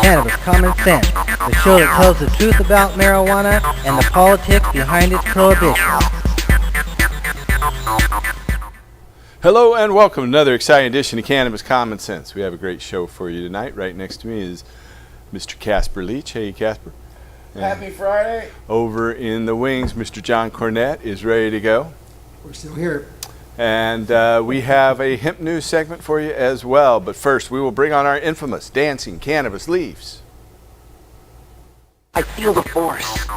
Cannabis Common Sense, the show that tells the truth about marijuana and the politics behind its prohibition. Hello and welcome to another exciting edition of Cannabis Common Sense. We have a great show for you tonight. Right next to me is Mr. Casper Leach. Hey, Casper. Happy Friday. Over in the wings, Mr. John Cornett is ready to go. We're still here. And we have a hemp news segment for you as well. But first, we will bring on our infamous Dancing Cannabis Leaves. I feel the force.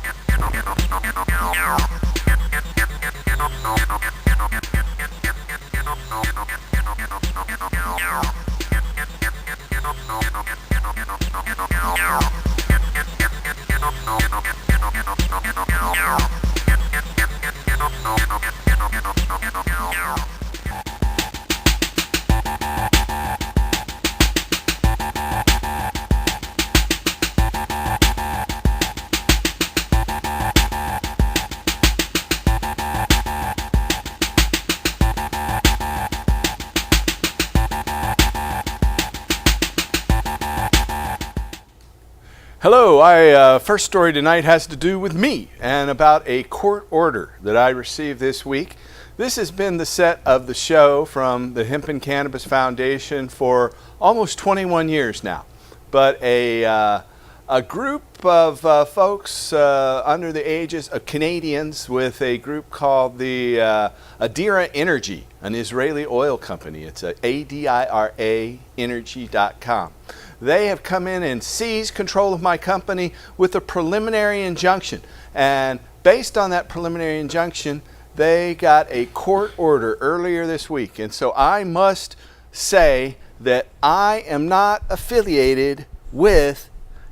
Hello, first story tonight has to do with me and about a court order that I received this week. This has been the set of the show from the Hemp and Cannabis Foundation for almost 21 years now. But a group of folks under the ages of Canadians with a group called the Adira Energy, an Israeli oil company. It's ADIRA Energy.com. They have come in and seized control of my company with a preliminary injunction. And based on that preliminary injunction, they got a court order earlier this week. And so I must say that I am not affiliated with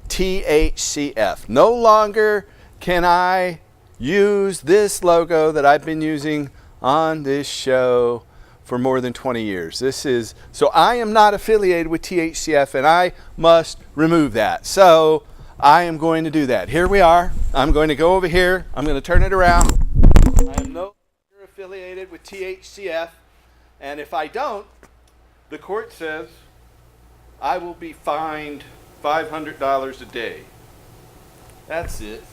THCF. No longer can I use this logo that I've been using on this show for more than 20 years. So I am not affiliated with THCF and I must remove that. So I am going to do that. Here we are. I'm going to go over here. I'm going to turn it around. I am no longer affiliated with THCF, and if I don't, the court says I will be fined $500 a day. That's it.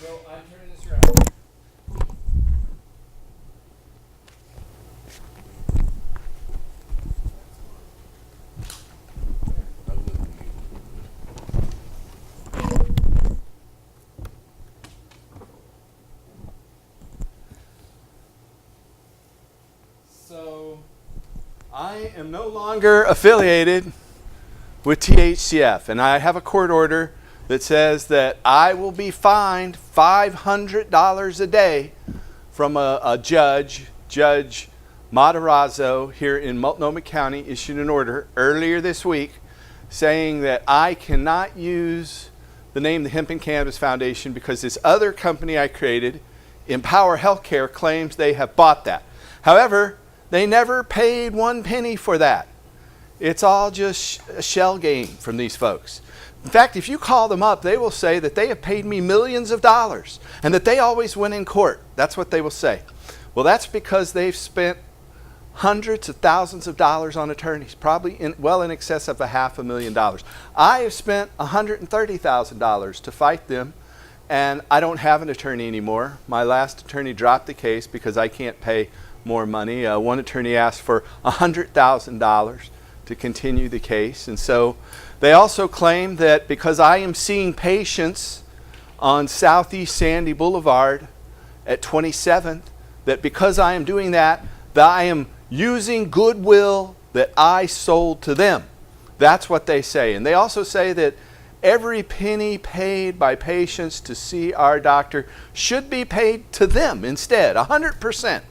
So I'm turning this around. So I am no longer affiliated with THCF, and I have a court order that says that I will be fined $500 a day from a judge, Judge Matarazzo here in Multnomah County, issued an order earlier this week saying that I cannot use the name the Hemp and Cannabis Foundation because this other company I created, Empower Healthcare, claims they have bought that. However, they never paid 1 penny for that. It's all just a shell game from these folks. In fact, if you call them up, they will say that they have paid me millions of dollars and that they always win in court. That's what they will say. Well, that's because they've spent hundreds of thousands of dollars on attorneys, probably well in excess of $500,000. I have spent $130,000 to fight them, and I don't have an attorney anymore. My last attorney dropped the case because I can't pay more money. One attorney asked for $100,000 to continue the case. And so they also claim that because I am seeing patients on Southeast Sandy Boulevard at 27th, that because I am doing that, that I am using goodwill that I sold to them. That's what they say. And they also say that every penny paid by patients to see our doctor should be paid to them instead, 100%.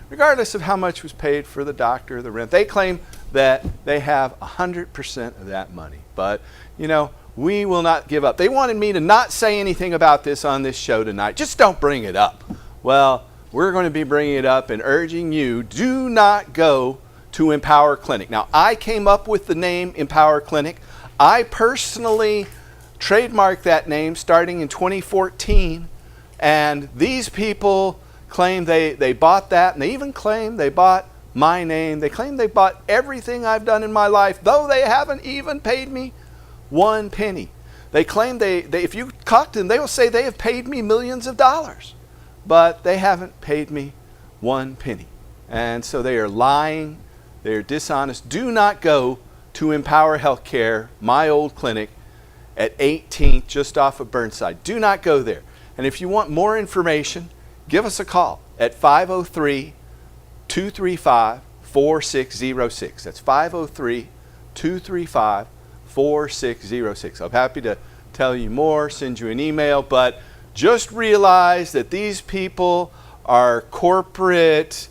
Regardless of how much was paid for the doctor, the rent. They claim that they have 100% of that money. But, you know, we will not give up. They wanted me to not say anything about this on this show tonight. Just don't bring it up. Well, we're going to be bringing it up and urging you, do not go to Empower Clinic. Now, I came up with the name Empower Clinic. I personally trademarked that name starting in 2014, and these people claim they bought that, and they even claim they bought my name. They claim they bought everything I've done in my life, though they haven't even paid me one penny. They claim if you talk to them, they will say they have paid me millions of dollars, but they haven't paid me one penny. And so they are lying, they are dishonest. Do not go to Empower Healthcare, my old clinic, at 18th, just off of Burnside. Do not go there. And if you want more information, give us a call at 503-235-4606. That's 503-235-4606. I'm happy to tell you more, send you an email, but just realize that these people are corporate,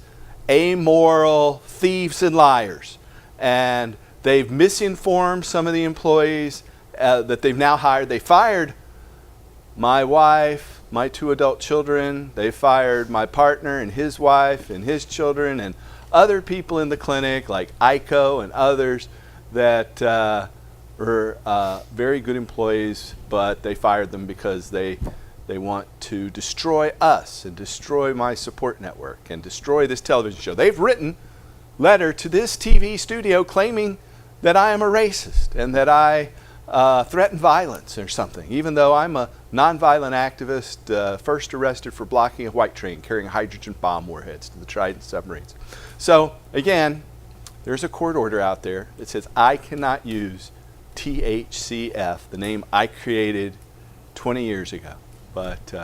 amoral thieves and liars. And they've misinformed some of the employees that they've now hired. They fired my wife, my 2 adult children. They fired my partner and his wife and his children and other people in the clinic like Iko and others that were very good employees, but they fired them because they want to destroy us and destroy my support network and destroy this television show. They've written letter to this TV studio claiming that I am a racist and that I threaten violence or something, even though I'm a nonviolent activist, first arrested for blocking a white train carrying hydrogen bomb warheads to the Trident submarines. So again, there's a court order out there that says I cannot use THCF, the name I created 20 years ago. But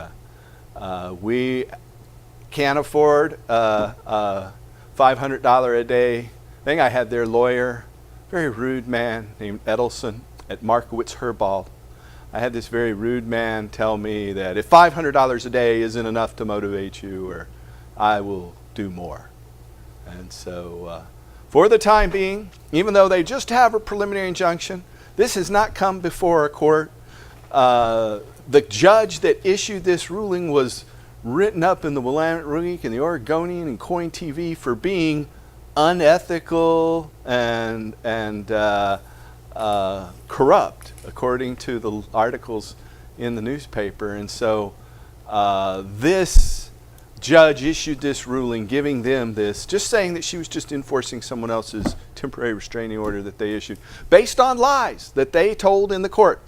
we can't afford a $500 a day thing. I had their lawyer, very rude man named Edelson at Markowitz Herbald. I had this very rude man tell me that if $500 a day isn't enough to motivate you, or I will do more. And so for the time being, even though they just have a preliminary injunction, this has not come before a court. The judge that issued this ruling was written up in the Willamette Week and the Oregonian and Coin TV for being unethical and corrupt, according to the articles in the newspaper. And so this judge issued this ruling giving them this, just saying that she was just enforcing someone else's temporary restraining order that they issued based on lies that they told in the court.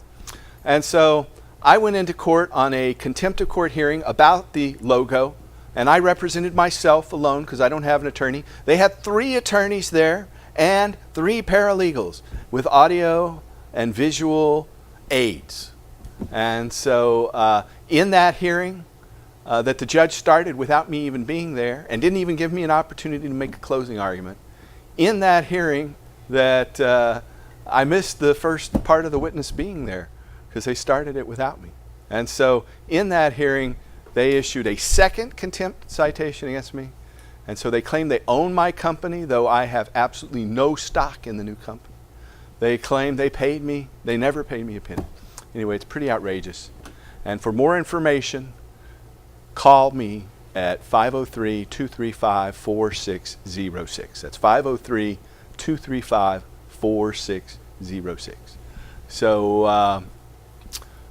And so I went into court on a contempt of court hearing about the logo, and I represented myself alone because I don't have an attorney. They had 3 attorneys there and 3 paralegals with audio and visual aids. And so in that hearing that the judge started without me even being there and didn't even give me an opportunity to make a closing argument, in that hearing that I missed the first part of the witness being there, because they started it without me. And so in that hearing, they issued a second contempt citation against me. And so they claim they own my company, though I have absolutely no stock in the new company. They claim they paid me. They never paid me a penny. Anyway, it's pretty outrageous. And for more information, call me at 503-235-4606. That's 503-235-4606. So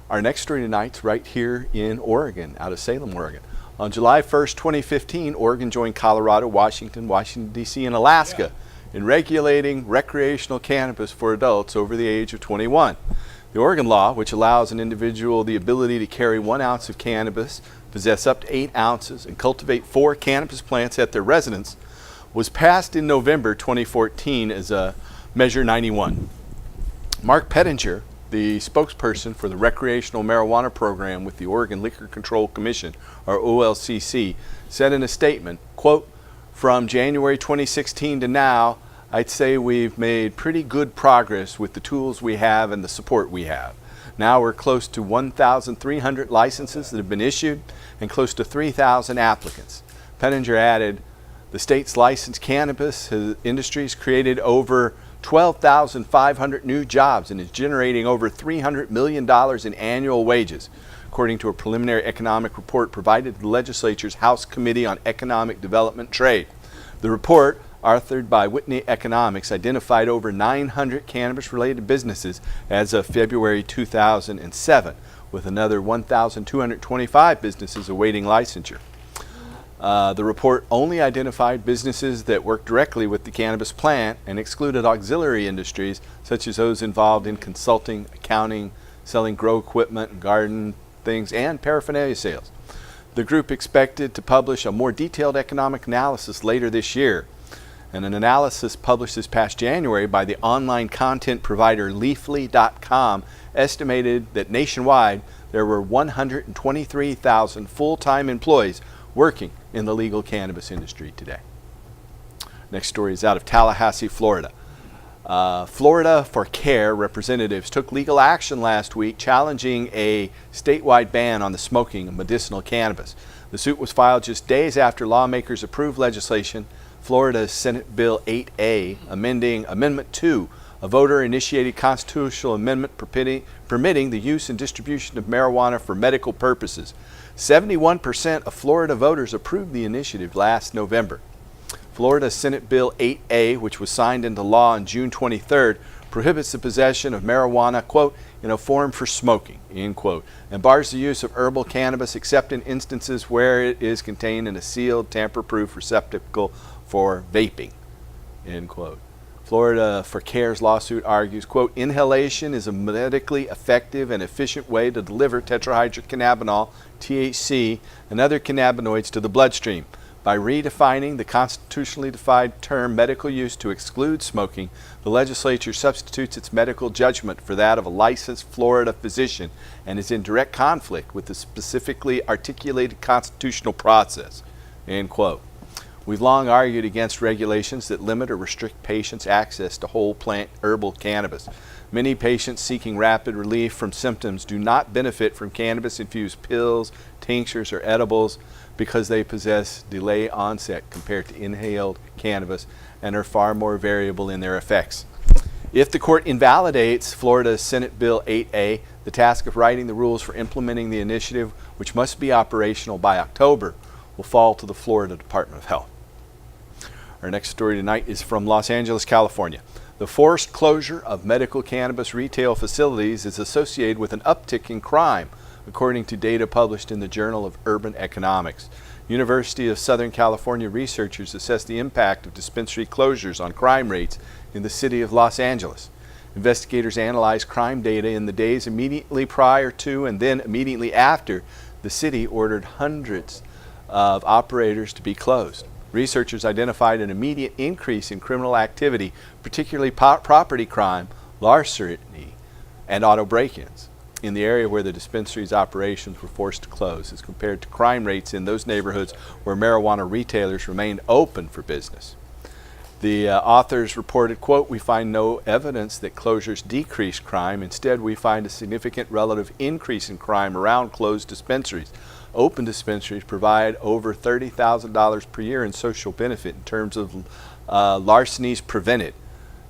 our next story tonight's right here in Oregon, out of Salem, Oregon. On July 1st, 2015, Oregon joined Colorado, Washington, D.C., and Alaska in regulating recreational cannabis for adults over the age of 21. The Oregon law, which allows an individual the ability to carry 1 ounce of cannabis, possess up to 8 ounces, and cultivate 4 cannabis plants at their residence, was passed in November 2014 as a Measure 91. Mark Pettinger, the spokesperson for the recreational marijuana program with the Oregon Liquor Control Commission, or OLCC, said in a statement, quote, "From January 2016 to now, I'd say we've made pretty good progress with the tools we have and the support we have. Now we're close to 1,300 licenses that have been issued and close to 3,000 applicants." Pettinger added, the state's licensed cannabis industry has created over 12,500 new jobs and is generating over $300 million in annual wages, according to a preliminary economic report provided to the legislature's House Committee on Economic Development and Trade. The report, authored by Whitney Economics, identified over 900 cannabis-related businesses as of February 2007, with another 1,225 businesses awaiting licensure. The report only identified businesses that work directly with the cannabis plant and excluded auxiliary industries such as those involved in consulting, accounting, selling grow equipment, garden things, and paraphernalia sales. The group expected to publish a more detailed economic analysis later this year. And an analysis published this past January by the online content provider Leafly.com estimated that nationwide there were 123,000 full-time employees working in the legal cannabis industry today. Next story is out of Tallahassee, Florida. Florida for Care representatives took legal action last week challenging a statewide ban on the smoking of medicinal cannabis. The suit was filed just days after lawmakers approved legislation, Florida's Senate Bill 8A, amending Amendment 2, a voter-initiated constitutional amendment permitting the use and distribution of marijuana for medical purposes. 71% of Florida voters approved the initiative last November. Florida's Senate Bill 8A, which was signed into law on June 23rd, prohibits the possession of marijuana, quote, in a form for smoking, end quote, and bars the use of herbal cannabis except in instances where it is contained in a sealed, tamper-proof receptacle for vaping, end quote. Florida for Care's lawsuit argues, quote, inhalation is a medically effective and efficient way to deliver tetrahydrocannabinol, THC, and other cannabinoids to the bloodstream. By redefining the constitutionally defined term medical use to exclude smoking, the legislature substitutes its medical judgment for that of a licensed Florida physician and is in direct conflict with the specifically articulated constitutional process, end quote. We've long argued against regulations that limit or restrict patients' access to whole plant herbal cannabis. Many patients seeking rapid relief from symptoms do not benefit from cannabis-infused pills, tinctures, or edibles because they possess delay onset compared to inhaled cannabis and are far more variable in their effects. If the court invalidates Florida's Senate Bill 8A, the task of writing the rules for implementing the initiative, which must be operational by October, will fall to the Florida Department of Health. Our next story tonight is from Los Angeles, California. The forced closure of medical cannabis retail facilities is associated with an uptick in crime, according to data published in the Journal of Urban Economics. University of Southern California researchers assessed the impact of dispensary closures on crime rates in the city of Los Angeles. Investigators analyzed crime data in the days immediately prior to and then immediately after the city ordered hundreds of operators to be closed. Researchers identified an immediate increase in criminal activity, particularly property crime, larceny, and auto break-ins in the area where the dispensary's operations were forced to close as compared to crime rates in those neighborhoods where marijuana retailers remained open for business. The authors reported, quote, we find no evidence that closures decrease crime. Instead, we find a significant relative increase in crime around closed dispensaries. Open dispensaries provide over $30,000 per year in social benefit in terms of larcenies prevented,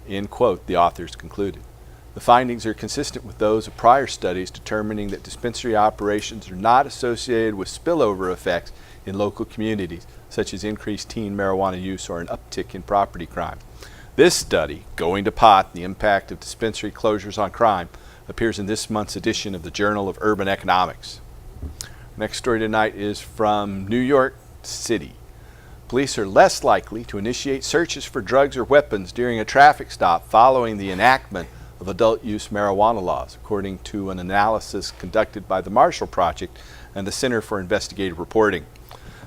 end quote, the authors concluded. The findings are consistent with those of prior studies determining that dispensary operations are not associated with spillover effects in local communities, such as increased teen marijuana use or an uptick in property crime. This study, Going to Pot, the Impact of Dispensary Closures on Crime, appears in this month's edition of the Journal of Urban Economics. Next story tonight is from New York City. Police are less likely to initiate searches for drugs or weapons during a traffic stop following the enactment of adult-use marijuana laws, according to an analysis conducted by the Marshall Project and the Center for Investigative Reporting.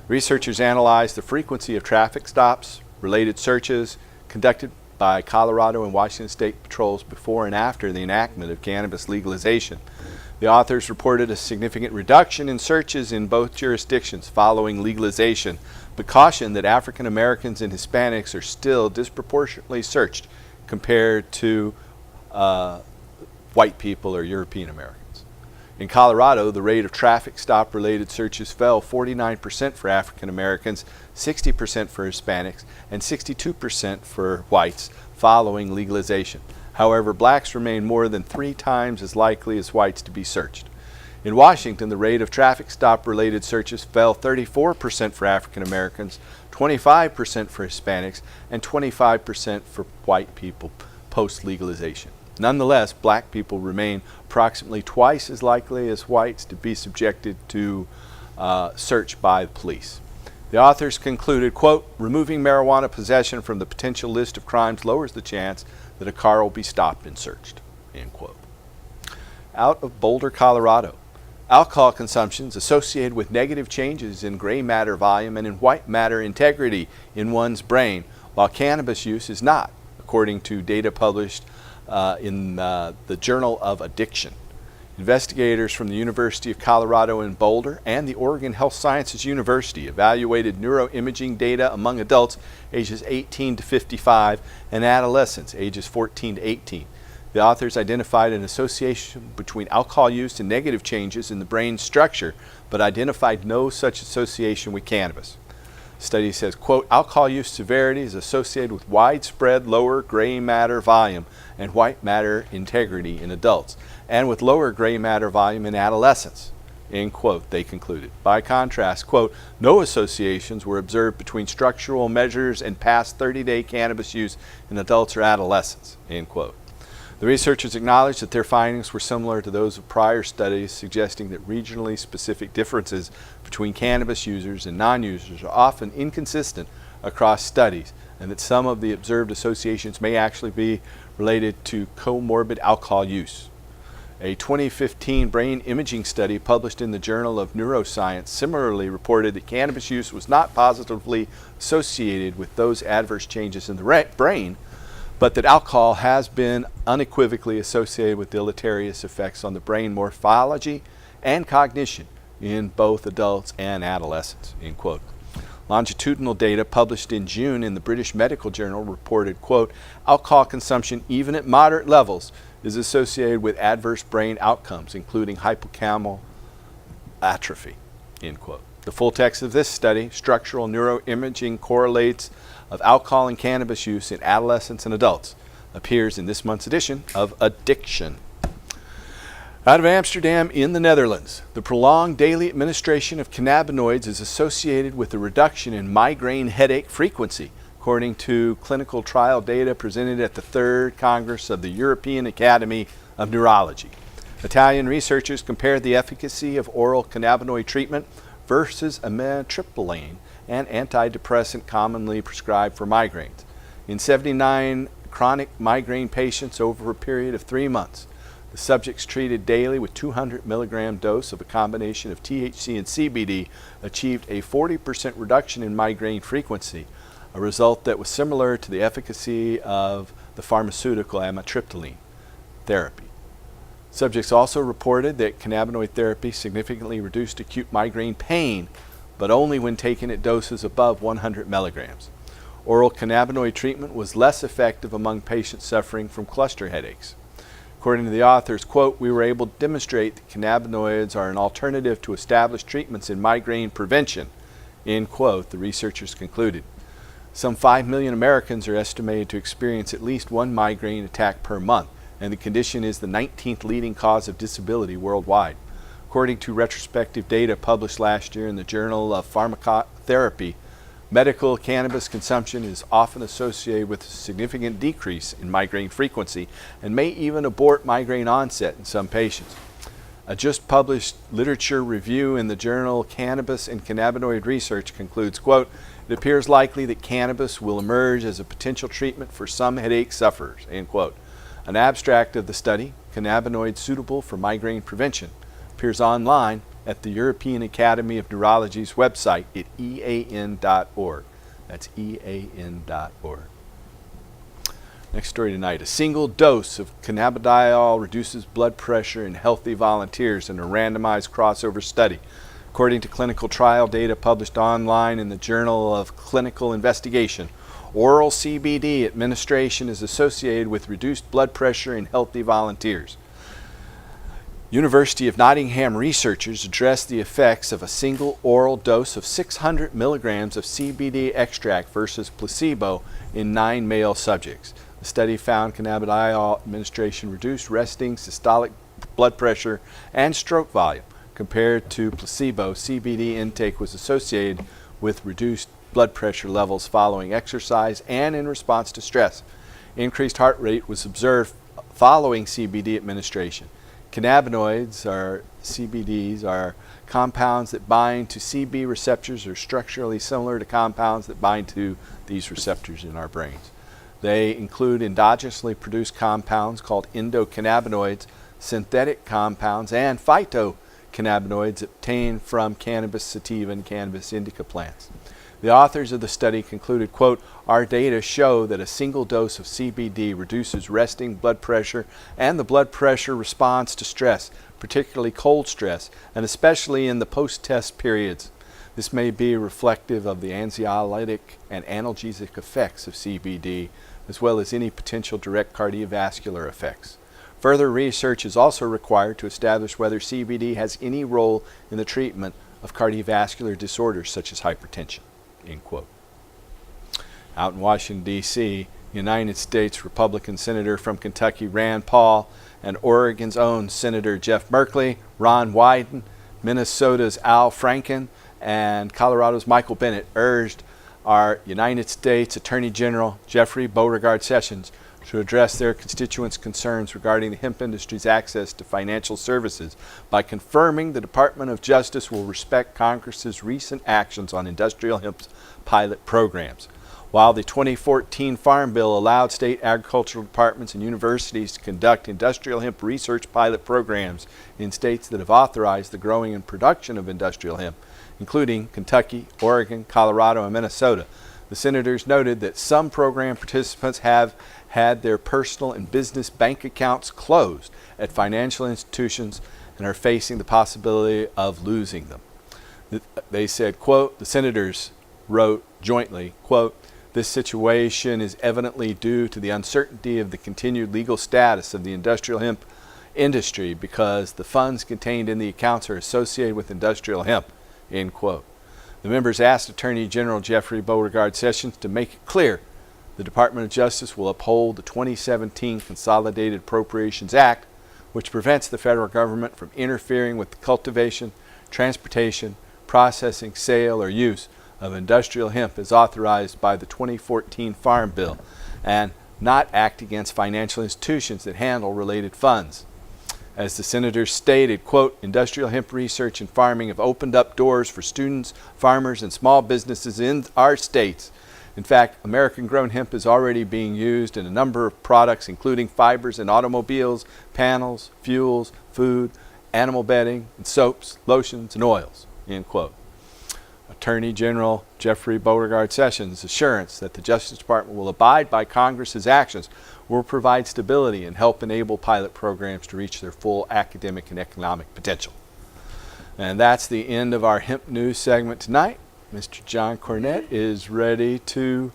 Researchers analyzed the frequency of traffic stops, related searches conducted by Colorado and Washington state patrols before and after the enactment of cannabis legalization. The authors reported a significant reduction in searches in both jurisdictions following legalization, but cautioned that African Americans and Hispanics are still disproportionately searched compared to white people or European Americans. In Colorado, the rate of traffic stop related searches fell 49% for African Americans, 60% for Hispanics, and 62% for whites following legalization. However, blacks remain more than 3 times as likely as whites to be searched. In Washington, the rate of traffic stop related searches fell 34% for African Americans, 25% for Hispanics, and 25% for white people post-legalization. Nonetheless, black people remain approximately twice as likely as whites to be subjected to search by the police. The authors concluded, quote, removing marijuana possession from the potential list of crimes lowers the chance that a car will be stopped and searched, end quote. Out of Boulder, Colorado, alcohol consumption is associated with negative changes in gray matter volume and in white matter integrity in one's brain, while cannabis use is not, according to data published in the Journal of Addiction. Investigators from the University of Colorado in Boulder and the Oregon Health Sciences University evaluated neuroimaging data among adults ages 18 to 55 and adolescents ages 14 to 18. The authors identified an association between alcohol use and negative changes in the brain structure, but identified no such association with cannabis. The study says, quote, alcohol use severity is associated with widespread lower gray matter volume and white matter integrity in adults, and with lower gray matter volume in adolescents, end quote, they concluded. By contrast, quote, no associations were observed between structural measures and past 30-day cannabis use in adults or adolescents, end quote. The researchers acknowledged that their findings were similar to those of prior studies, suggesting that regionally specific differences between cannabis users and non-users are often inconsistent across studies, and that some of the observed associations may actually be related to comorbid alcohol use. A 2015 brain imaging study published in the Journal of Neuroscience similarly reported that cannabis use was not positively associated with those adverse changes in the brain, but that alcohol has been unequivocally associated with deleterious effects on the brain morphology and cognition in both adults and adolescents, end quote. Longitudinal data published in June in the British Medical Journal reported, quote, alcohol consumption, even at moderate levels, is associated with adverse brain outcomes, including hippocampal atrophy, end quote. The full text of this study, Structural Neuroimaging Correlates of Alcohol and Cannabis Use in Adolescents and Adults, appears in this month's edition of Addiction. Out of Amsterdam in the Netherlands, the prolonged daily administration of cannabinoids is associated with a reduction in migraine headache frequency, according to clinical trial data presented at the Third Congress of the European Academy of Neurology. Italian researchers compared the efficacy of oral cannabinoid treatment versus amitriptyline, an antidepressant commonly prescribed for migraines, in 79 chronic migraine patients over a period of 3 months. The subjects treated daily with 200 milligram dose of a combination of THC and CBD achieved a 40% reduction in migraine frequency, a result that was similar to the efficacy of the pharmaceutical amitriptyline therapy. Subjects also reported that cannabinoid therapy significantly reduced acute migraine pain, but only when taken at doses above 100 milligrams. Oral cannabinoid treatment was less effective among patients suffering from cluster headaches. According to the authors, quote, we were able to demonstrate that cannabinoids are an alternative to established treatments in migraine prevention, end quote, the researchers concluded. Some 5 million Americans are estimated to experience at least one migraine attack per month, and the condition is the 19th leading cause of disability worldwide. According to retrospective data published last year in the Journal of Pharmacotherapy, medical cannabis consumption is often associated with a significant decrease in migraine frequency and may even abort migraine onset in some patients. A just published literature review in the journal Cannabis and Cannabinoid Research concludes, quote, it appears likely that cannabis will emerge as a potential treatment for some headache sufferers, end quote. An abstract of the study, Cannabinoids Suitable for Migraine Prevention, appears online at the European Academy of Neurology's website at ean.org. That's ean.org. Next story tonight. A single dose of cannabidiol reduces blood pressure in healthy volunteers in a randomized crossover study. According to clinical trial data published online in the Journal of Clinical Investigation, oral CBD administration is associated with reduced blood pressure in healthy volunteers. University of Nottingham researchers addressed the effects of a single oral dose of 600 milligrams of CBD extract versus placebo in 9 male subjects. The study found cannabidiol administration reduced resting systolic blood pressure and stroke volume. Compared to placebo, CBD intake was associated with reduced blood pressure levels following exercise and in response to stress. Increased heart rate was observed following CBD administration. Cannabinoids, or CBDs, are compounds that bind to CB receptors are structurally similar to compounds that bind to these receptors in our brains. They include endogenously produced compounds called endocannabinoids, synthetic compounds, and phytocannabinoids obtained from cannabis sativa and cannabis indica plants. The authors of the study concluded, quote, "Our data show that a single dose of CBD reduces resting blood pressure and the blood pressure response to stress, particularly cold stress, and especially in the post-test periods. This may be reflective of the anxiolytic and analgesic effects of CBD, as well as any potential direct cardiovascular effects. Further research is also required to establish whether CBD has any role in the treatment of cardiovascular disorders such as hypertension." End quote. Out in Washington, D.C., United States Republican Senator from Kentucky Rand Paul and Oregon's own Senator Jeff Merkley, Ron Wyden, Minnesota's Al Franken, and Colorado's Michael Bennet urged our United States Attorney General Jeffrey Beauregard Sessions to address their constituents' concerns regarding the hemp industry's access to financial services by confirming the Department of Justice will respect Congress's recent actions on industrial hemp pilot programs. While the 2014 Farm Bill allowed state agricultural departments and universities to conduct industrial hemp research pilot programs in states that have authorized the growing and production of industrial hemp, including Kentucky, Oregon, Colorado, and Minnesota, the senators noted that some program participants have had their personal and business bank accounts closed at financial institutions and are facing the possibility of losing them. They said, quote, the senators wrote jointly, quote, "This situation is evidently due to the uncertainty of the continued legal status of the industrial hemp industry because the funds contained in the accounts are associated with industrial hemp," end quote. The members asked Attorney General Jeffrey Beauregard Sessions to make it clear the Department of Justice will uphold the 2017 Consolidated Appropriations Act, which prevents the federal government from interfering with the cultivation, transportation, processing, sale, or use of industrial hemp as authorized by the 2014 Farm Bill, and not act against financial institutions that handle related funds. As the senators stated, quote, "Industrial hemp research and farming have opened up doors for students, farmers, and small businesses in our states. In fact, American-grown hemp is already being used in a number of products, including fibers in automobiles, panels, fuels, food, animal bedding, and soaps, lotions, and oils," end quote. Attorney General Jeffrey Beauregard Sessions' assurance that the Justice Department will abide by Congress's actions will provide stability and help enable pilot programs to reach their full academic and economic potential. And that's the end of our hemp news segment tonight. Mr. John Cornett is ready to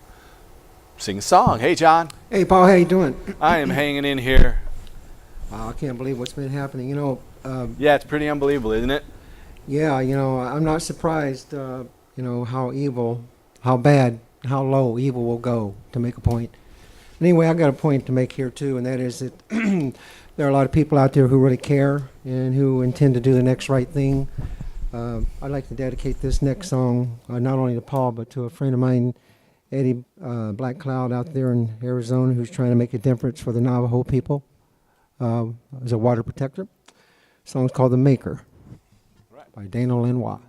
sing a song. Hey, John. Hey, Paul, how you doing? I am hanging in here. Wow, I can't believe what's been happening. Yeah, it's pretty unbelievable, isn't it? Yeah, I'm not surprised, how evil, how bad, how low evil will go to make a point. Anyway, I got a point to make here, too, and that is that there are a lot of people out there who really care and who intend to do the next right thing. I'd like to dedicate this next song not only to Paul, but to a friend of mine, Eddie Black Cloud, out there in Arizona, who's trying to make a difference for the Navajo people as a water protector. The song's called The Maker by Dana Lenoir.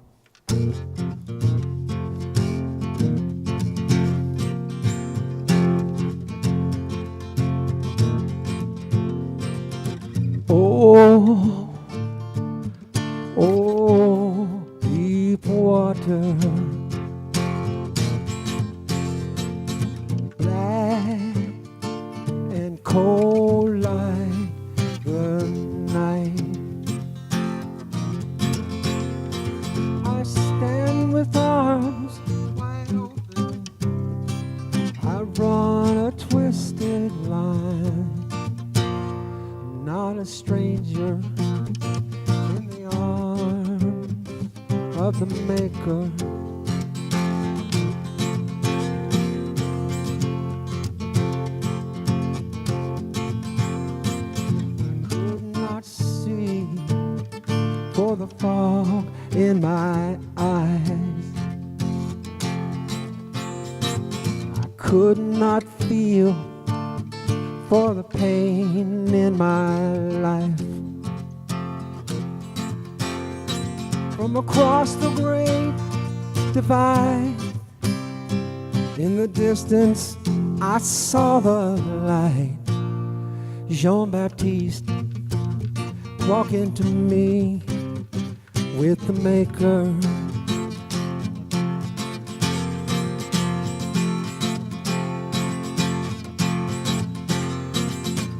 Oh, oh, deep water, black and cold like the night. I stand with arms wide open, I run a twisted line. Not a stranger in the arms of the Maker. I could not see for the fog in my eyes. I could not feel for the pain in my life. from across the great divide. In the distance, I saw the light. Jean-Baptiste walking to me with the Maker.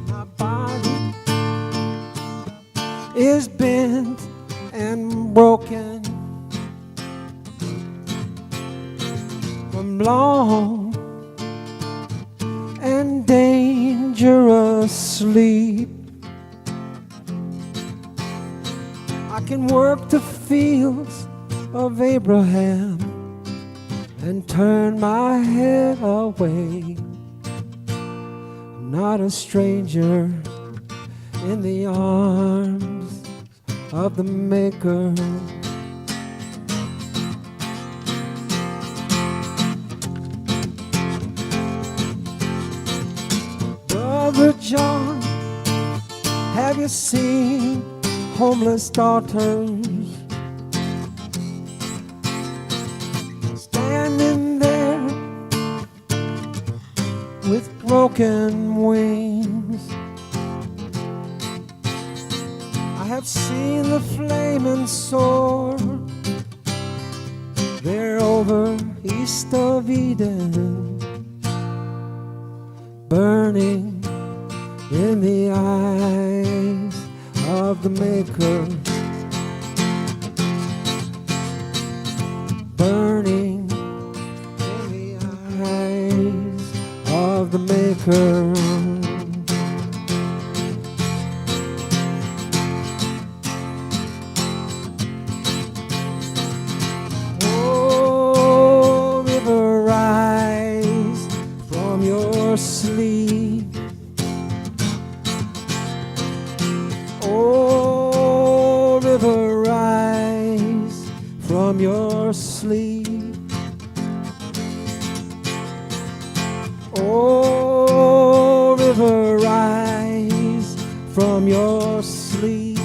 My body is bent and broken from long and dangerous sleep. I can work the fields of Abraham and turn my head away. I'm not a stranger in the arms of the Maker. Brother John, have you seen homeless daughters standing there with broken wings? I have seen the flaming sword there over east of Eden, burning in the eyes of the Maker, burning in the eyes of the Maker. Oh, river, rise from your sleep. Oh, river, rise from your sleep. Oh, river, rise from your sleep.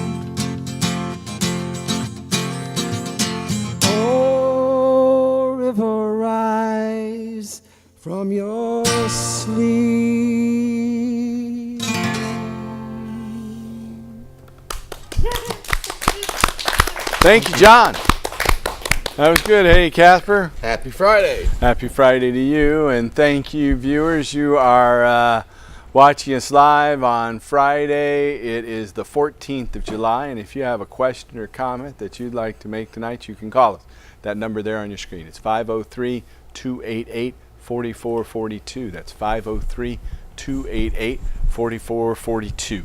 Oh, river, rise from your sleep. Thank you, John. That was good. Hey, Casper. Happy Friday. Happy Friday to you, and thank you, viewers. You are watching us live on Friday. It is the 14th of July, and if you have a question or comment that you'd like to make tonight, you can call us. That number there on your screen. It's 503-288-4442. That's 503-288-4442.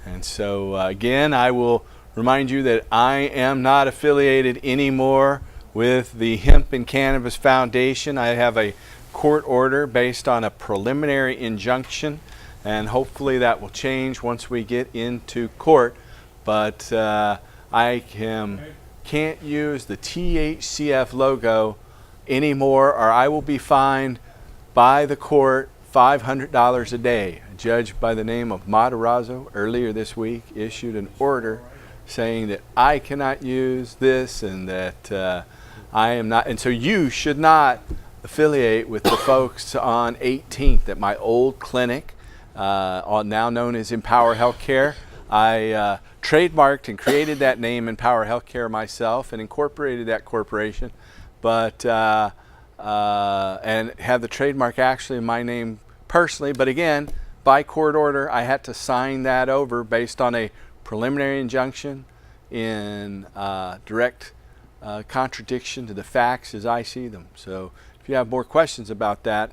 And so, again, I will remind you that I am not affiliated anymore with the Hemp and Cannabis Foundation. I have a court order based on a preliminary injunction, and hopefully that will change once we get into court. But I can't use the THCF logo anymore, or I will be fined by the court $500 a day. A judge by the name of Matarazzo earlier this week issued an order saying that I cannot use this and that I am not, and so you should not affiliate with the folks on 18th at my old clinic, now known as Empower Healthcare. I trademarked and created that name, Empower Healthcare, myself, and incorporated that corporation, but and have the trademark actually in my name personally. But again, by court order, I had to sign that over based on a preliminary injunction in direct contradiction to the facts as I see them. So if you have more questions about that,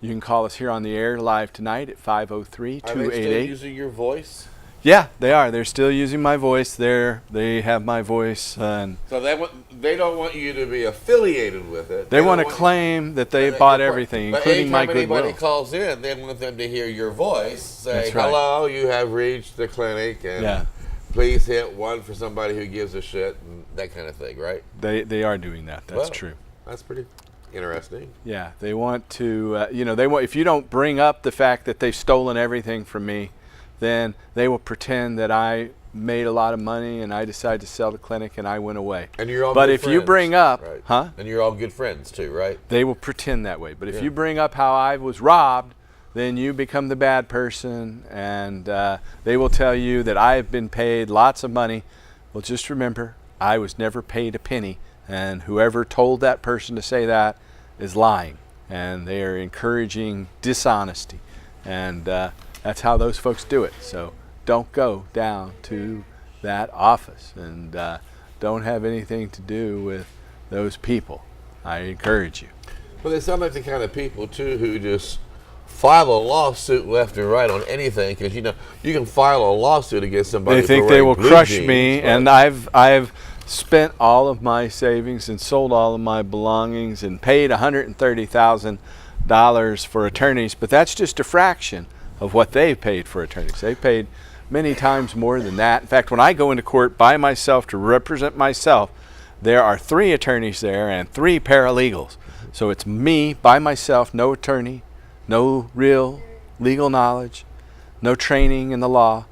you can call us here on the air live tonight at 503-288. Are they still using your voice? Yeah, they are. They're still using my voice. They have my voice. And So they don't want you to be affiliated with it. they want to claim that they bought everything, including my goodwill. But goodwill. anybody calls in, they want them to hear your voice say, That's right. hello, you have reached the clinic, and Yeah. please hit 1 for somebody who gives a shit, and that kind of thing, right? They are doing that. That's Well, true. That's pretty interesting. Yeah, they want to, they want, if you don't bring up the fact that they've stolen everything from me, then they will pretend that I made a lot of money and I decided to sell the clinic and I went away. And you're all but good if friends. you bring up, Right. And you're all good friends too, right? They will pretend that way. But if you bring up how I was robbed, then you become the bad person, and they will tell you that I have been paid lots of money. Well, just remember, I was never paid a penny, and whoever told that person to say that is lying, and they are encouraging dishonesty, and that's how those folks do it. So don't go down to that office, and don't have anything to do with those people. I encourage you. Well, they sound like the kind of people too who just file a lawsuit left and right on anything, because you can file a lawsuit against somebody. They think for they will wearing blue crush jeans, me, right? and I've spent all of my savings and sold all of my belongings and paid $130,000 for attorneys, but that's just a fraction of what they've paid for attorneys. They've paid many times more than that. In fact, when I go into court by myself to represent myself, there are 3 attorneys there and 3 paralegals. So it's me by myself, no attorney, no real legal knowledge, no training in the law,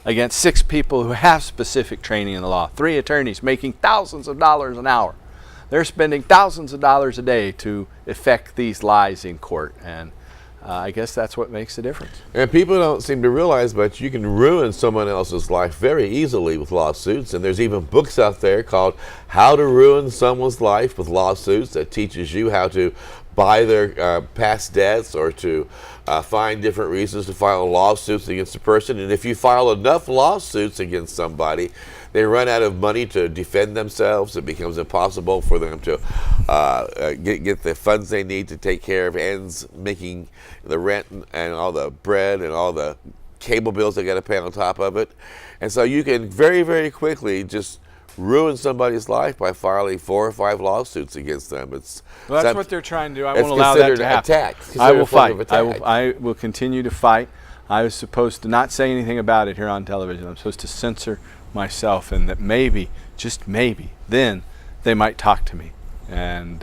against 6 people who have specific training in the law. 3 attorneys making thousands of dollars an hour. They're spending thousands of dollars a day to effect these lies in court, and I guess that's what makes the difference. And people don't seem to realize, but you can ruin someone else's life very easily with lawsuits. And there's even books out there called How to Ruin Someone's Life with Lawsuits that teaches you how to buy their past debts or to find different reasons to file lawsuits against a person. And if you file enough lawsuits against somebody, they run out of money to defend themselves. It becomes impossible for them to get the funds they need to take care of ends, making the rent and all the bread and all the cable bills they got to pay on top of it. And so you can very, very quickly just ruin somebody's life by filing 4 or 5 lawsuits against them. Well, that's what they're trying to do. I it's won't allow that to happen. Attack. I will fight. Attack. I will continue to fight. I was supposed to not say anything about it here on television. I'm supposed to censor myself, and that maybe, just maybe, then they might talk to me. And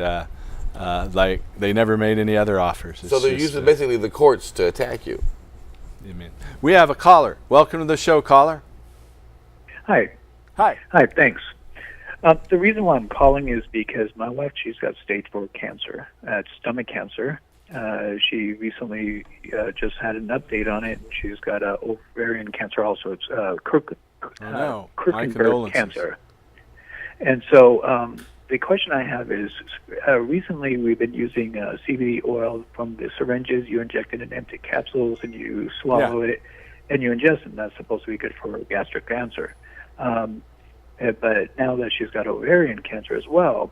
like they never made any other offers. So they're using basically the courts to attack you. Amen. We have a caller. Welcome to the show, caller. Hi. Hi. Hi, thanks. The reason why I'm calling is because my wife, she's got stage 4 cancer. It's stomach cancer. She recently just had an update on it. She's got ovarian cancer also. It's Krukenberg cancer. And so the question I have is, recently we've been using CBD oil from the syringes. You inject it in empty capsules and you swallow it and you ingest it, and that's supposed to be good for gastric cancer. But now that she's got ovarian cancer as well,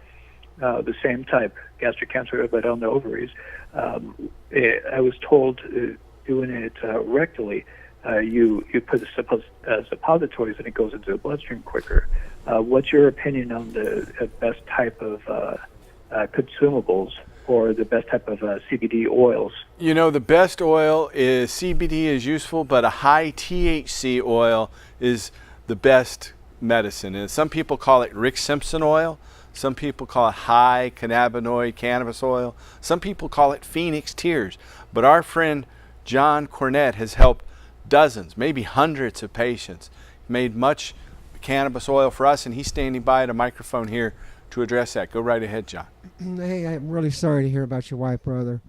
the same type, gastric cancer, but on the ovaries, I was told doing it rectally, you put the suppositories and it goes into the bloodstream quicker. What's your opinion on the best type of consumables or the best type of CBD oils? You know, the best oil is CBD is useful, but a high THC oil is the best medicine. And some people call it Rick Simpson oil. Some people call it high cannabinoid cannabis oil. Some people call it Phoenix Tears. But our friend John Cornett has helped dozens, maybe hundreds of patients, made much cannabis oil for us, and he's standing by at a microphone here to address that. Go right ahead, John. Hey, I'm really sorry to hear about your wife, brother.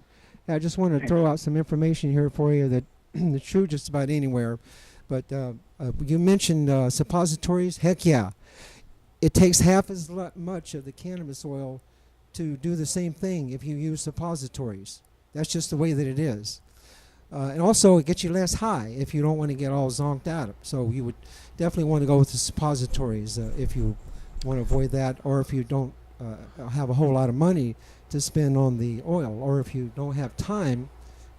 I just want to throw out some information here for you that it's true just about anywhere. But you mentioned suppositories. Heck yeah. It takes half as much of the cannabis oil to do the same thing if you use suppositories. That's just the way that it is. And also, it gets you less high if you don't want to get all zonked out. So you would definitely want to go with the suppositories if you want to avoid that, or if you don't have a whole lot of money to spend on the oil, or if you don't have time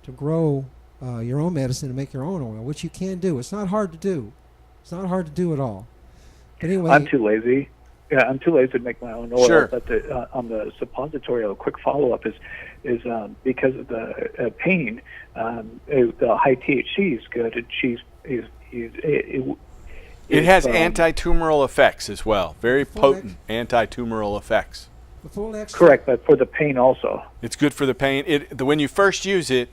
to grow your own medicine and make your own oil, which you can do. It's not hard to do. It's not hard to do at all. But anyway, I'm too lazy. Yeah, I'm too lazy to make my own oil. Sure. But on the suppository, a quick follow-up is because of the pain, the high THC is good. It has anti-tumoral effects as well. Very potent anti-tumoral effects. the full extract. Correct, but for the pain also. It's good for the pain. When you first use it,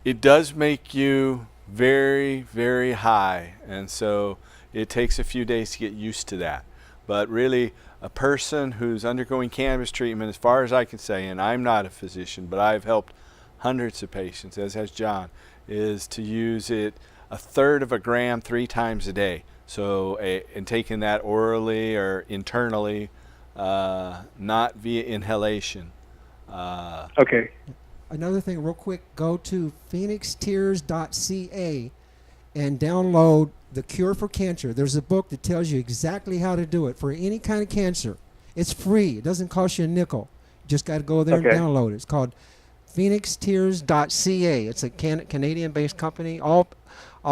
it does make you very, very high. And so it takes a few days to get used to that. But really, a person who's undergoing cannabis treatment, as far as I can say, and I'm not a physician, but I've helped hundreds of patients, as has John, is to use it 1/3 of a gram 3 times a day. So, and taking that orally or internally, not via inhalation. Okay. Another thing, real quick, go to phoenixtears.ca and download The Cure for Cancer. There's a book that tells you exactly how to do it for any kind of cancer. It's free. It doesn't cost you a nickel. You just got to go there and download it. It's called phoenixtears.ca. It's a Canadian-based company. All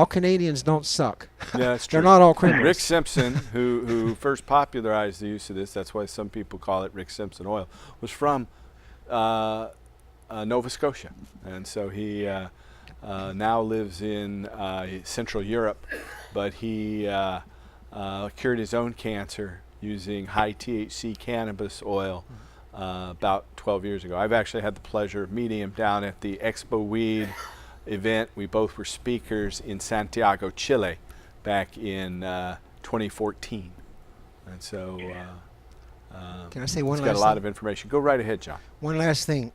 Canadians don't suck. Yeah, that's true. They're not all criminals. Rick Simpson, who first popularized the use of this, that's why some people call it Rick Simpson oil, was from Nova Scotia. And so he now lives in Central Europe, but he cured his own cancer using high THC cannabis oil about 12 years ago. I've actually had the pleasure of meeting him down at the Expo Weed event. We both were speakers in Santiago, Chile, back in 2014. And so Can I say one it's last got a lot thing? of information. Go right ahead, John. One last thing.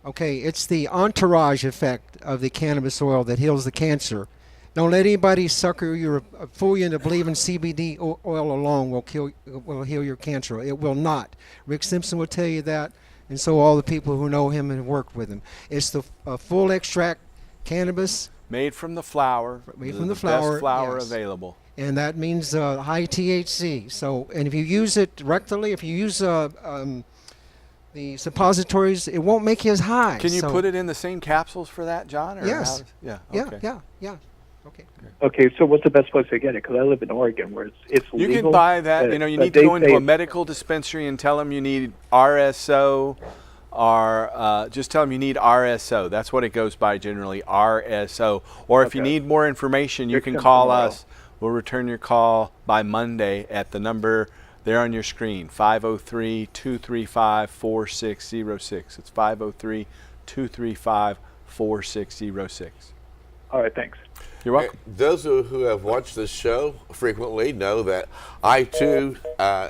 Okay, it's the entourage effect of the cannabis oil that heals the cancer. Don't let anybody sucker you or fool you into believing CBD oil alone will heal your cancer. It will not. Rick Simpson will tell you that, and so all the people who know him and worked with him. It's the full extract cannabis. Made from the flower. Made from the flower, best flower yes. available. And that means high THC. So, and if you use it rectally, if you use the suppositories, it won't make you as high. Can you so put it in the same capsules for that, John? Or Yes. Yeah. Yeah, Okay. yeah. Okay. Okay, so what's the best place to get it? Because I live in Oregon, where it's You legal. can buy that. but- You but need to they go into say a medical dispensary and tell them you need RSO, or just tell them you need RSO. That's what it goes by generally, RSO. Or if you Okay. need more information, you Rick can Simpson call oil. us. We'll return your call by Monday at the number there on your screen, 503-235-4606. It's 503-235-4606. All right, thanks. You're welcome. Those who have watched this show frequently know that I too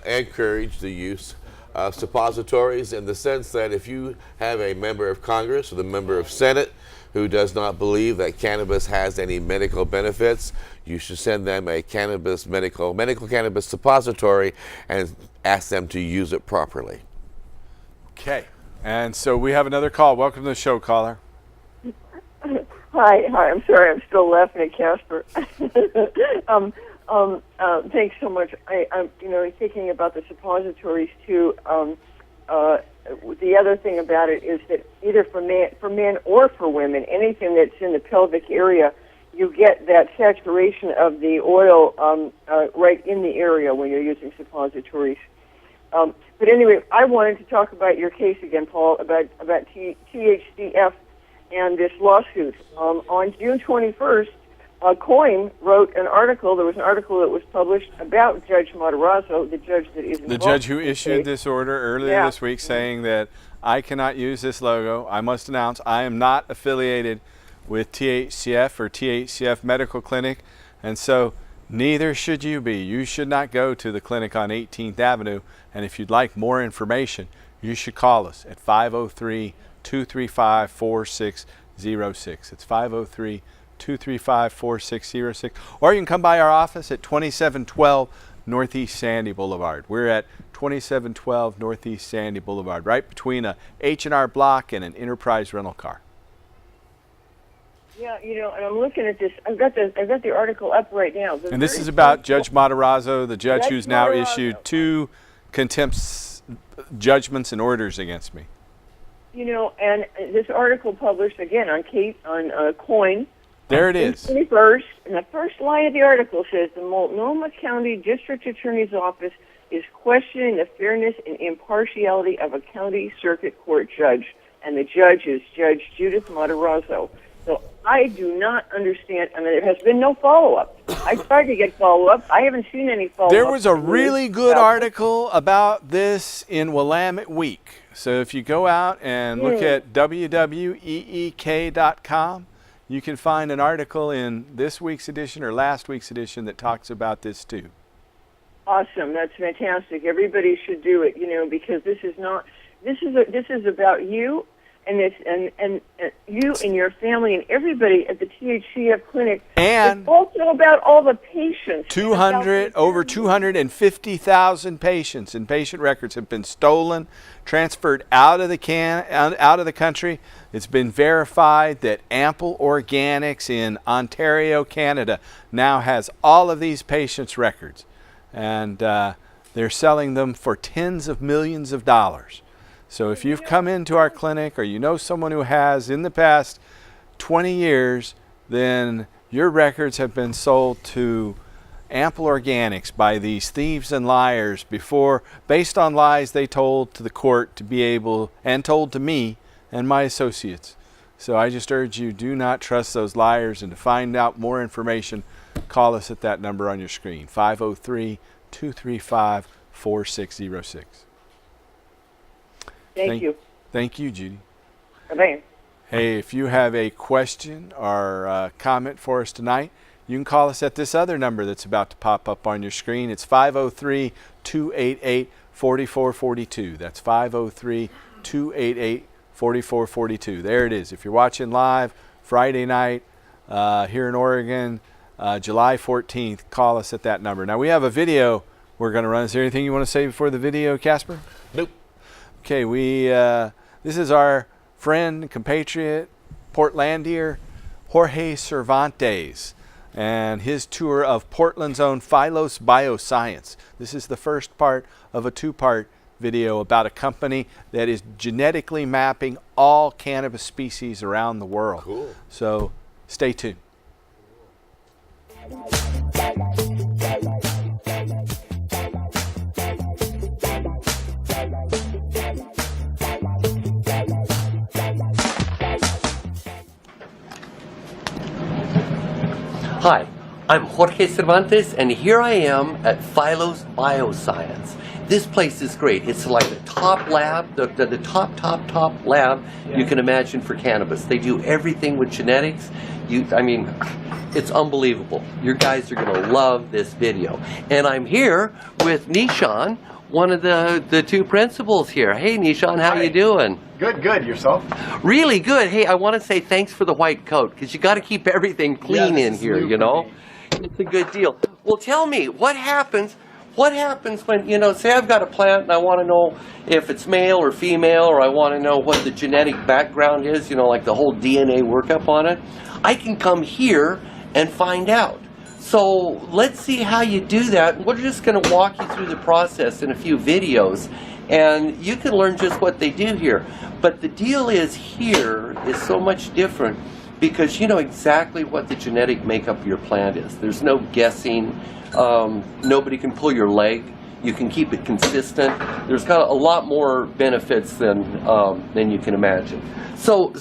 encourage the use of suppositories, in the sense that if you have a member of Congress or the member of Senate who does not believe that cannabis has any medical benefits, you should send them a medical cannabis suppository and ask them to use it properly. Okay. And so we have another call. Welcome to the show, caller. Hi. I'm sorry, I'm still laughing at Casper. Thanks so much. I'm thinking about the suppositories too. The other thing about it is that either for men or for women, anything that's in the pelvic area, you get that saturation of the oil right in the area when you're using suppositories. But anyway, I wanted to talk about your case again, Paul, about THCF and this lawsuit. On June 21st, Coin wrote an article. There was an article that was published about Judge Matarazzo, the judge that is involved. The judge who in this issued case. this order earlier this week saying that I cannot use this logo. I must announce I am not affiliated with THCF or THCF Medical Clinic, and so neither should you be. You should not go to the clinic on 18th Avenue, and if you'd like more information, you should call us at 503-235-4606. It's 503-235-4606, or you can come by our office at 2712 Northeast Sandy Boulevard. We're at 2712 Northeast Sandy Boulevard, right between a H&R Block and an Enterprise rental car. Yeah, and I'm looking at this. I've got the article up right now. And this is about Judge Matarazzo, the judge who's now issued 2 contempt judgments and orders against me. And this article published again on Coin. There it is. 21st, and the first line of the article says the Multnomah County District Attorney's Office is questioning the fairness and impartiality of a county circuit court judge, and the judge is Judge Judith Matarazzo. So I do not understand. I mean, there has been no follow-up. I tried to get follow-up. I haven't seen any follow-up. There was a really good article about this in Willamette Week. So if you go out and look at wweek.com, you can find an article in this week's edition or last week's edition that talks about this too. Awesome. That's fantastic. Everybody should do it, because this is about you and you and your family and everybody at the THCF clinic. And it's also about all the patients. Over 250,000 patients and patient records have been stolen, transferred out of the country. It's been verified that Ample Organics in Ontario, Canada, now has all of these patients' records, and they're selling them for tens of millions of dollars. So if you've come into our clinic or you know someone who has in the past 20 years, then your records have been sold to Ample Organics by these thieves and liars based on lies they told to the court and told to me and my associates. So I just urge you, do not trust those liars, and to find out more information, call us at that number on your screen, 503-235-4606. Thank you. Thank you, Judy. Bye. Hey, if you have a question or comment for us tonight, you can call us at this other number that's about to pop up on your screen. It's 503-288-4442. That's 503-288-4442. There it is. If you're watching live Friday night here in Oregon, July 14th, call us at that number. Now, we have a video we're going to run. Is there anything you want to say before the video, Casper? Nope. Okay, this is our friend, compatriot, Portlandier, Jorge Cervantes, and his tour of Portland's own Phylos Bioscience. This is the first part of a two-part video about a company that is genetically mapping all cannabis species around the world. Cool. So stay tuned. Hi, I'm Jorge Cervantes, and here I am at Phylos Bioscience. This place is great. It's like the top lab, the top lab you can imagine for cannabis. They do everything with genetics. It's unbelievable. You guys are going to love this video. And I'm here with Nishan, one of the two principals here. Hey, Nishan, how you doing? Good. Yourself? Really good. Hey, I want to say thanks for the white coat, because you got to keep everything clean in here, It's a good deal. Well, tell me, what happens when, say I've got a plant and I want to know if it's male or female, or I want to know what the genetic background is, like the whole DNA workup on it. I can come here and find out. So let's see how you do that. We're just going to walk you through the process in a few videos, and you can learn just what they do here. But the deal is, here is so much different because you know exactly what the genetic makeup of your plant is. There's no guessing. Nobody can pull your leg. You can keep it consistent. There's got a lot more benefits than you can imagine. So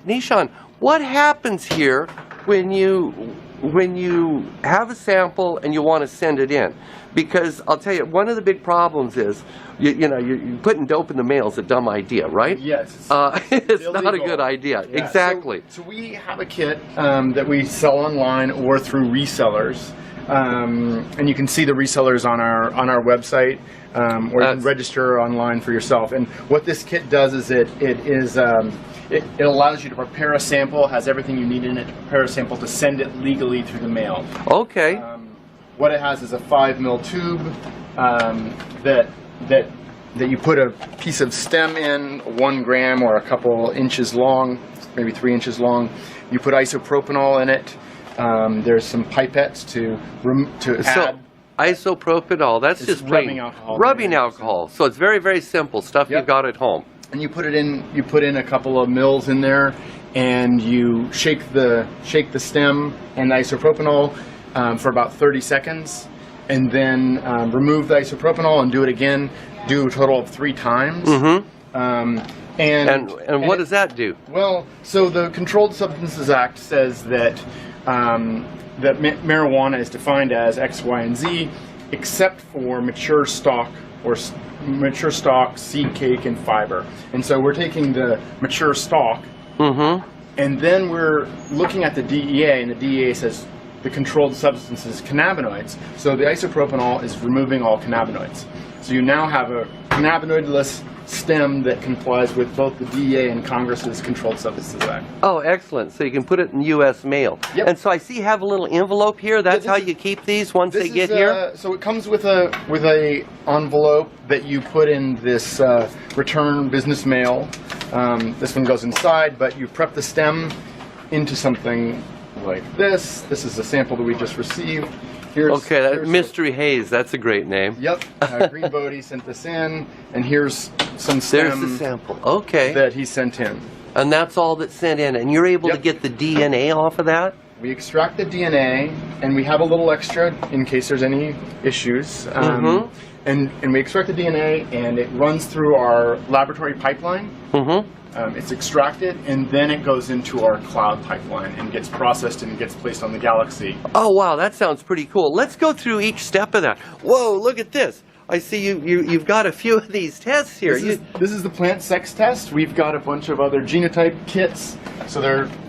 Nishan, what happens here when you have a sample and you want to send it in? Because I'll tell you, one of the big problems is, you're putting dope in the mail is a dumb idea, right? Yes. It's not a good idea. Yeah. Exactly. So we have a kit that we sell online or through resellers. And you can see the resellers on our website, or you can register online for yourself. And what this kit does is it allows you to prepare a sample, has everything you need in it to prepare a sample to send it legally through the mail. Okay. What it has is a 5 ml tube that you put a piece of stem in, 1 gram or a couple inches long, maybe 3 inches long. You put isopropanol in it. There's some pipettes to add. Isopropanol, that's just rubbing alcohol. Rubbing alcohol. So it's very, very simple stuff you've got at home. And you put it in. You put in a couple of mils in there, and you shake the stem and the isopropanol for about 30 seconds, and then remove the isopropanol and do it again. Do a total of 3 times. Mm-hmm. And what does that do? Well, so the Controlled Substances Act says that that marijuana is defined as X, Y, and Z, except for mature stalk mature stalk, seed cake, and fiber. And so we're taking the mature stalk, mm-hmm. And then we're looking at the DEA, and the DEA says the controlled substances cannabinoids. So the isopropanol is removing all cannabinoids. So you now have a cannabinoidless stem that complies with both the DEA and Congress's Controlled Substances Act. Oh, excellent. So you can put it in U.S. mail. Yep. And so I see you have a little envelope here. That's how you keep these once they get here? So it comes with a envelope that you put in this return business mail. This one goes inside, but you prep the stem into something like this. This is a sample that we just received. Here's Mystery Haze. That's a great name. Yep. Green Bodie sent this in, and here's some stem. There's the sample. Okay. That he sent in. And that's all that's sent in. And you're able to get the DNA off of that? We extract the DNA, and we have a little extra in case there's any issues. And we extract the DNA, and it runs through our laboratory pipeline. It's extracted, and then it goes into our cloud pipeline and gets processed and gets placed on the Galaxy. Oh, wow, that sounds pretty cool. Let's go through each step of that. Whoa, look at this. I see you've got a few of these tests here. This is the plant sex test. We've got a bunch of other genotype kits. So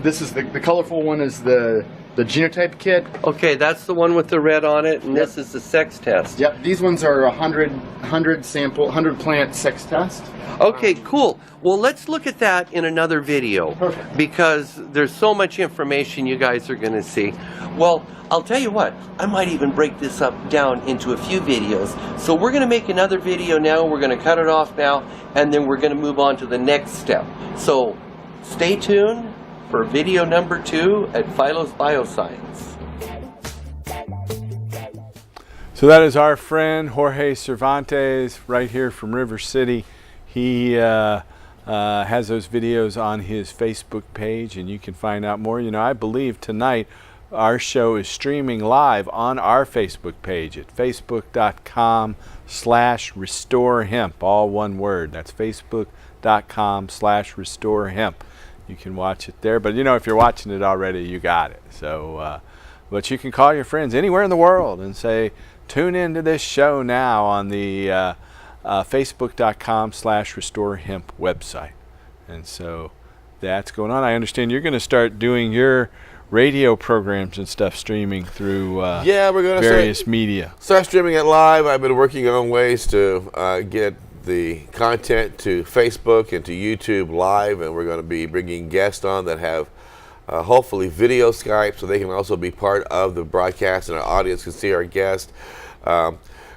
this is the colorful one is the genotype kit. Okay, that's the one with the red on it, and this is the sex test. Yep, these ones are 100 plant sex test. Okay, cool. Well, let's look at that in another video. Perfect. Because there's so much information you guys are going to see. Well, I'll tell you what, I might even break this up down into a few videos. So we're going to make another video now, we're going to cut it off now, and then we're going to move on to the next step. So stay tuned for video number 2 at Philo's Bioscience. So that is our friend Jorge Cervantes right here from River City. He has those videos on his Facebook page, and you can find out more. You know, I believe tonight our show is streaming live on our Facebook page at facebook.com/restorehemp, all one word. That's facebook.com/restorehemp. You can watch it there. But, you know, if you're watching it already, you got it. So, but you can call your friends anywhere in the world and say, tune into this show now on the facebook.com/restorehemp website. And so that's going on. I understand you're going to start doing your radio programs and stuff streaming through yeah, we're going to various media. Start streaming it live. I've been working on ways to get the content to Facebook and to YouTube live, and we're going to be bringing guests on that have hopefully video Skype so they can also be part of the broadcast and our audience can see our guest.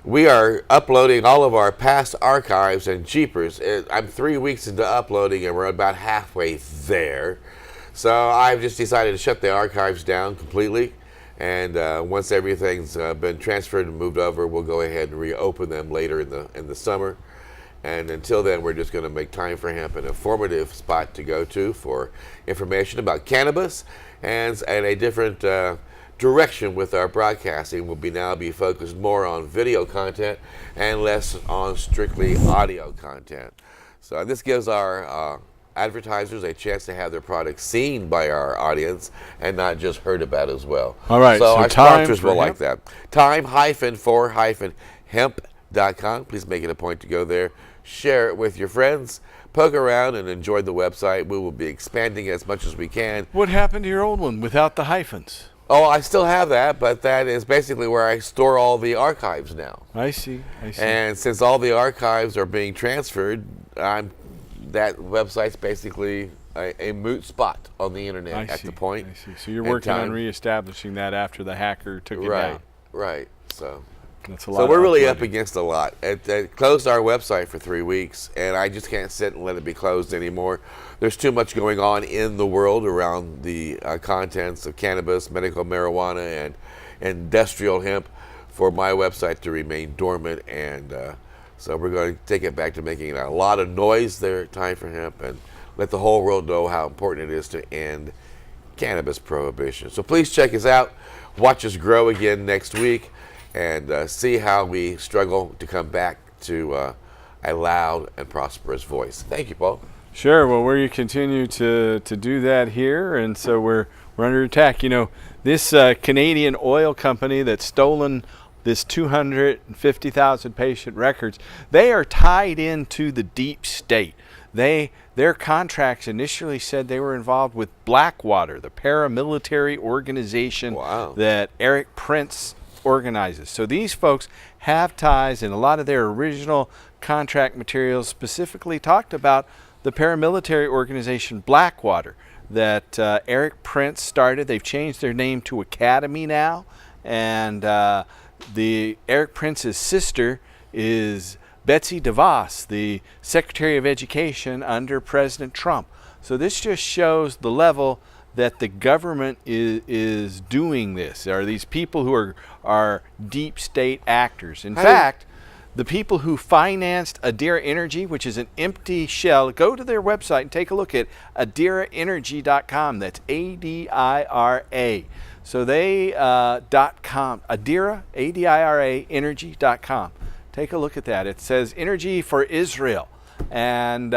We are uploading all of our past archives, and jeepers, I'm 3 weeks into uploading and we're about halfway there. So I've just decided to shut the archives down completely, and once everything's been transferred and moved over, we'll go ahead and reopen them later in the summer. And until then, we're just going to make Time for Hemp an informative spot to go to for information about cannabis, and a different direction with our broadcasting will now be focused more on video content and less on strictly audio content. So this gives our advertisers a chance to have their products seen by our audience and not just heard about as well. All right, so our Time sponsors for will Hemp? like that. Time-for-hemp.com. Please make it a point to go there. Share it with your friends. Poke around and enjoy the website. We will be expanding as much as we can. What happened to your old one without the hyphens? Oh, I still have that, but that is basically where I store all the archives now. I see. And since all the archives are being transferred, that website's basically a moot spot on the internet at the point. I see. So you're working on reestablishing that after the hacker took it down. Right. So that's a lot. So we're really up against a lot. It closed our website for 3 weeks, and I just can't sit and let it be closed anymore. There's too much going on in the world around the contents of cannabis, medical marijuana, and industrial hemp for my website to remain dormant. And so we're going to take it back to making a lot of noise there at Time for Hemp and let the whole world know how important it is to end cannabis prohibition. So please check us out. Watch us grow again next week and see how we struggle to come back to a loud and prosperous voice. Thank you, Paul. Sure. Well, we continue to do that here, and so we're under attack. You know, this Canadian oil company that's stolen this 250,000 patient records, they are tied into the deep state. They their contracts initially said they were involved with Blackwater, the paramilitary organization that Eric Prince organizes. So these folks have ties, and a lot of their original contract materials specifically talked about the paramilitary organization Blackwater that Eric Prince started. They've changed their name to Academy now, and the Eric Prince's sister is Betsy DeVos, the Secretary of Education under President Trump. So this just shows the level that the government is doing this. There are these people who are deep state actors. In fact, the people who financed Adira Energy, which is an empty shell, go to their website and take a look at adiraenergy.com. That's ADIRA. So they .com, Adira, ADIRA, energy.com. Take a look at that. It says Energy for Israel. And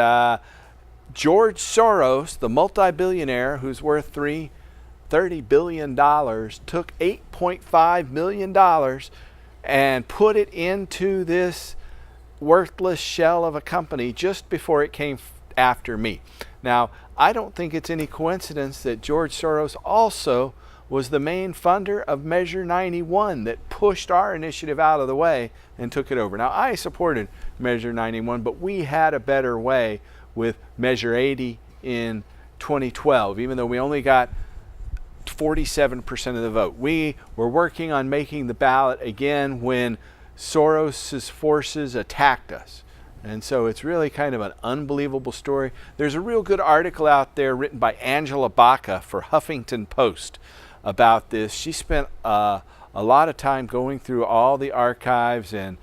George Soros, the multi-billionaire who's worth $30 billion, took $8.5 million and put it into this worthless shell of a company just before it came after me. Now, I don't think it's any coincidence that George Soros also was the main funder of Measure 91 that pushed our initiative out of the way and took it over. Now, I supported Measure 91, but we had a better way with Measure 80 in 2012, even though we only got 47% of the vote. We were working on making the ballot again when Soros's forces attacked us. And so it's really kind of an unbelievable story. There's a real good article out there written by Angela Baca for Huffington Post about this. She spent a lot of time going through all the archives and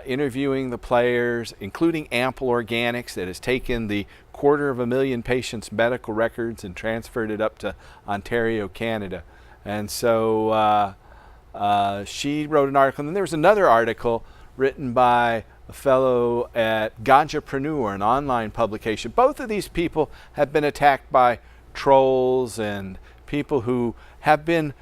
interviewing the players, including Ample Organics, that has taken the 250,000 patients' medical records and transferred it up to Ontario, Canada. And so she wrote an article. And then there was another article written by a fellow at Ganjapreneur, an online publication. Both of these people have been attacked by trolls and people who have been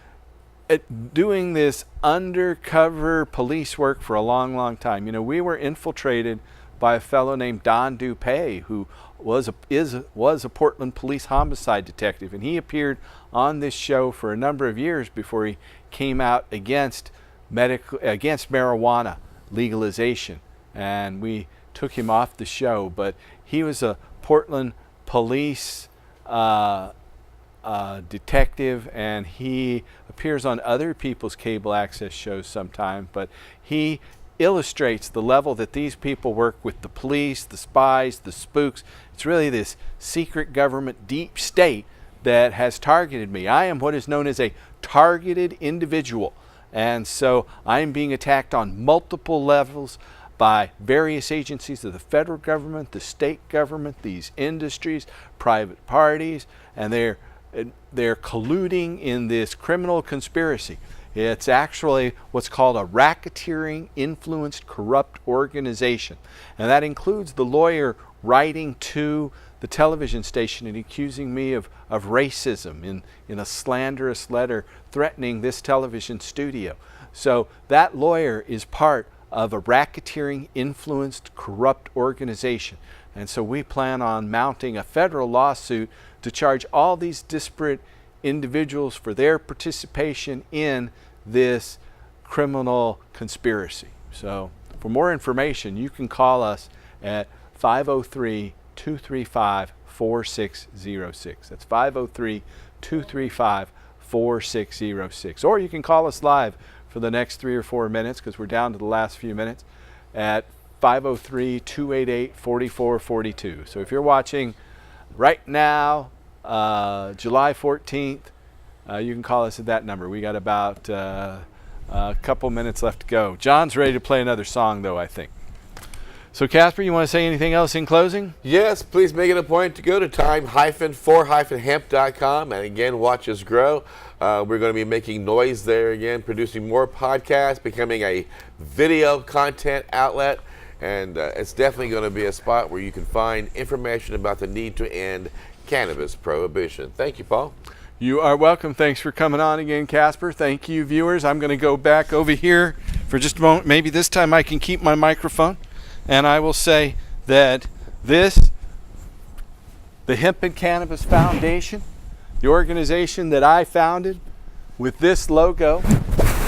doing this undercover police work for a long, long time. You know, we were infiltrated by a fellow named Don Dupay, who was a Portland police homicide detective, and he appeared on this show for a number of years before he came out against marijuana legalization, and we took him off the show. But he was a Portland police detective, and he appears on other people's cable access shows sometime, but he illustrates the level that these people work with the police, the spies, the spooks. It's really this secret government deep state that has targeted me. I am what is known as a targeted individual, and so I am being attacked on multiple levels by various agencies of the federal government, the state government, these industries, private parties, and they're colluding in this criminal conspiracy. It's actually what's called a racketeering, influenced, corrupt organization. And that includes the lawyer writing to the television station and accusing me of racism in a slanderous letter threatening this television studio. So that lawyer is part of a racketeering, influenced, corrupt organization. And so we plan on mounting a federal lawsuit to charge all these disparate individuals for their participation in this criminal conspiracy. So for more information, you can call us at 503-235-4606. That's 503-235-4606. Or you can call us live for the next 3 or 4 minutes, because we're down to the last few minutes, at 503-288-4442. So if you're watching right now, July 14th, you can call us at that number. We got about a couple minutes left to go. John's ready to play another song, though, I think. So, Casper, you want to say anything else in closing? Yes, please make it a point to go to time-for-hemp.com and again, watch us grow. We're going to be making noise there again, producing more podcasts, becoming a video content outlet, and it's definitely going to be a spot where you can find information about the need to end cannabis prohibition. Thank you, Paul. You are welcome. Thanks for coming on again, Casper. Thank you, viewers. I'm going to go back over here for just a moment. Maybe this time I can keep my microphone. And I will say that this the Hemp and Cannabis Foundation, the organization that I founded with this logo,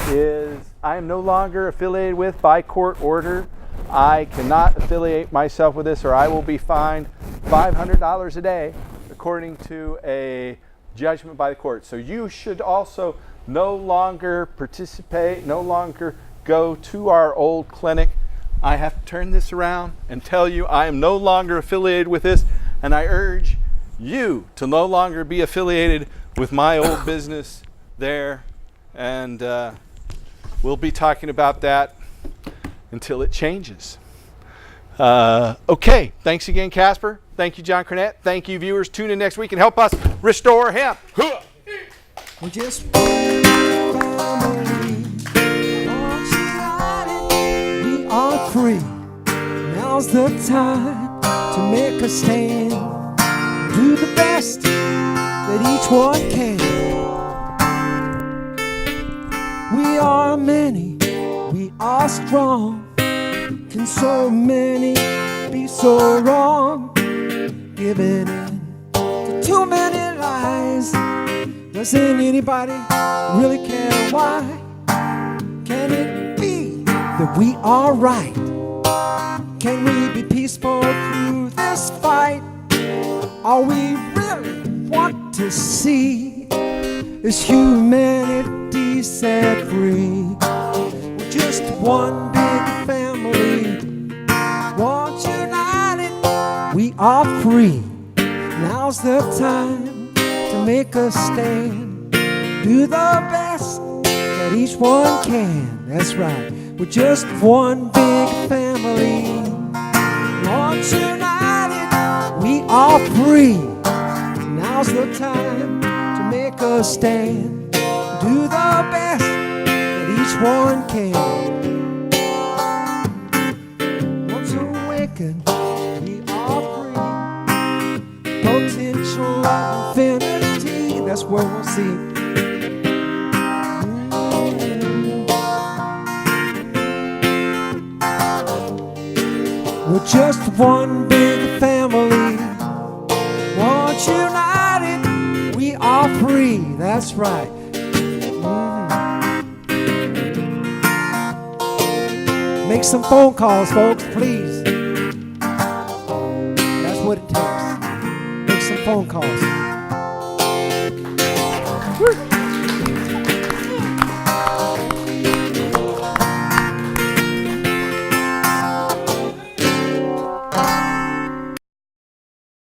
is I am no longer affiliated with by court order. I cannot affiliate myself with this or I will be fined $500 a day according to a judgment by the court. So you should also no longer participate, no longer go to our old clinic. I have to turn this around and tell you I am no longer affiliated with this, and I urge you to no longer be affiliated with my old business there, and we'll be talking about that until it changes. Okay, thanks again, Casper. Thank you, John Cornett. Thank you, viewers. Tune in next week and help us restore hemp. We just family. We are free. Now's the time to make a stand. Do the best that each one can. We are many. We are strong. Can so many be so wrong? Giving in to too many lies. Doesn't anybody really care why? Can it be that we are right? Can we be peaceful through this fight? All we really want to see is humanity set free. We're just one big family, once united, we are free. Now's the time to make a stand. Do the best that each one can. That's right. We're just one big family. Once united, we are free. Now's the time to make a stand. Do the best that each one can. Once awakened, we are free. Potential infinity, that's where we'll see. We're just one big family. Once united, we are free. That's right. Make some phone calls, folks, please. That's what it takes. Make some phone calls.